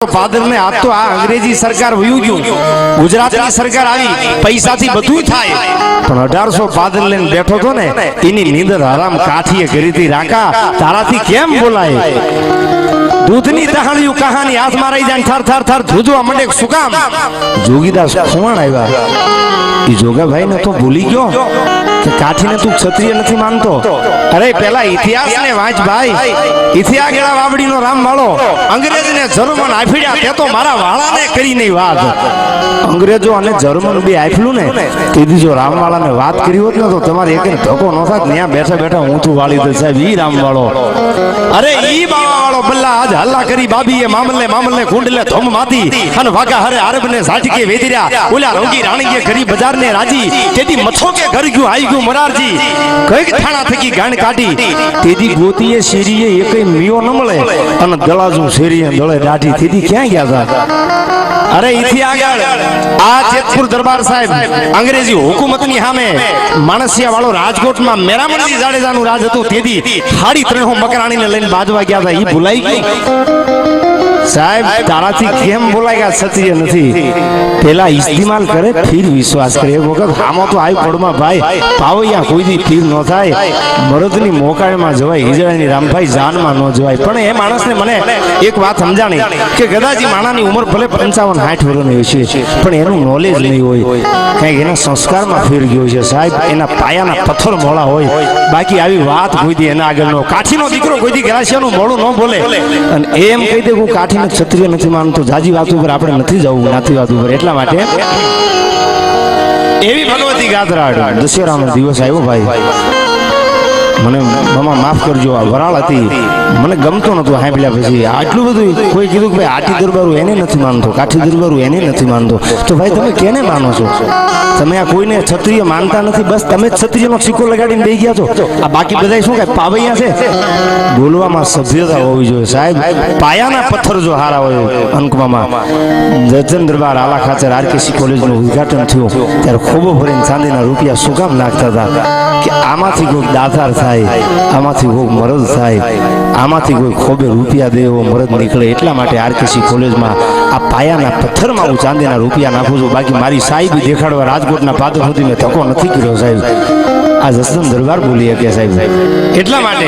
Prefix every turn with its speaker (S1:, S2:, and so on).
S1: father ने आप तो आ अंग्रेजी सरकार वયું ગયું ગુજરાતની સરકાર આવી પૈસાથી બધું થાય પણ 1800 ફાધર લઈને બેઠો તો ને એની નીંદર આરામ કાઠીએ કરી હતી રાકા તારાથી કેમ બોલાય દૂધની તહાણિયું કહાની હાથમાં રહી જાય થર થર થર ધ્રુજવા મંડે શું કામ જોગીદાસ ખુવાણ આવ્યા ઈ જોગાભાઈ ને તો ભૂલી ગયો કે કાઠીને તું ક્ષત્રિય નથી માનતો અરે પેલા ઇતિહાસ ને વાંચ ભાઈ ઇતિહાસ ગેળા વાવડીનો રામ વાળો અંગ્રેજને જર્મન આફડ્યા તે તો મારા વાળાને કરી નહીં વાત અંગ્રેજો અને જર્મન બે આફલું ને તેથી જો રામવાળાને વાત કરી હોત ને તો તમારે એક ધક્કો ન થાત ત્યાં બેઠા બેઠા ઊંચું વાળી દે સાહેબ ઈ રામવાળો અરે ઈ બાવાવાળો બલ્લા આજ હલ્લા કરી બાબીએ મામલે કુંડલે ધોમ માતી અને વાગા હરે આરબને ઝાટકે વેદર્યા ઓલા રોગી રાણીએ કરી બજારને રાજી તેથી મથો કે ઘર ગયું આઈ ગયું મરારજી કઈક થાણા થકી ગાણ કાઢી તેથી ગોતીએ શેરીએ એકય મિયો ન મળે અને દલાજુ શેરીએ દળે દાઢી તેથી ક્યાં ગયા હતા અરે ઈથી આગળ આ જેતપુર દરબાર સાહેબ અંગ્રેજી હુકુમતની સામે માણસિયા વાળો રાજકોટમાં મેરામણજી જાડેજાનું રાજ હતું તેથી 3.5 મકરાણીને લઈને બાજવા ગયા હતા ઈ ભૂલાઈ ગયું સાહેબ તારાથી કેમ બોલાય ગયા સત્ય નથી પેલા ઇસ્તેમાલ કરે ફિર વિશ્વાસ કરે એક વખત હામો તો આઈ પડમાં ભાઈ પાવૈયા કોઈ દી ફીર ન થાય મરદની મોકાળમાં જવાય હિજડાની રામભાઈ જાનમાં ન જવાય પણ એ માણસને મને એક વાત સમજાણી કે ગદાજી માણાની ઉંમર ભલે 55-60 વર્ષની હશે પણ એનું નોલેજ નહીં હોય કંઈક એના સંસ્કારમાં ફેર ગયો છે સાહેબ એના પાયાના પથ્થર મોળા હોય બાકી આવી વાત કોઈ દી એના આગળનો કાઠીનો દીકરો કોઈ દી ગરાસિયાનું મોળું ન બોલે અને એમ કહી દે હું કાઠી ક્ષત્રિય નથી માનતો જાજી વાત ઉપર આપણે નથી જવું નાતી વાત ઉપર એટલા માટે એવી ભગવતી ગાતરાડ દશેરાનો દિવસ આવ્યો ભાઈ મને મામા માફ કરજો આ વરાળ હતી મને ગમતો નતું હાંભળ્યા પછી આટલું બધું કોઈ કીધું કે ભાઈ આટી દરબારું એને નથી માનતો કાઠી દરબારું એને નથી માનતો તો ભાઈ તમે કેને માનો છો તમે આ કોઈને ક્ષત્રિય માનતા નથી બસ તમે જ ક્ષત્રિયનો સિક્કો લગાડીને બેસી ગયા છો આ બાકી બધા શું કાંઈ પાવૈયા છે બોલવામાં સભ્યતા હોવી જોઈએ સાહેબ પાયાના પથ્થર જો હારા હોય અંકમાં જજન દરબાર આલા ખાચર આરકેસી કોલેજનું ઉદ્ઘાટન થયું ત્યારે ખોબો ભરીને ચાંદીના રૂપિયા શું કામ નાખતા હતા કે આમાંથી કોઈ દાતાર થાય આમાંથી કોઈ મરદ થાય આમાંથી કોઈ ખોબે રૂપિયા દે એવો મરદ નીકળે એટલા માટે આરકેસી કોલેજમાં આ પાયાના પથ્થરમાં હું ચાંદીના રૂપિયા નાખું છું બાકી મારી સાહેબ દેખાડવા રાજકોટના પાદર સુધી મેં ધક્કો નથી કર્યો સાહેબ આ જસદન દરબાર બોલી શકે સાહેબ એટલા માટે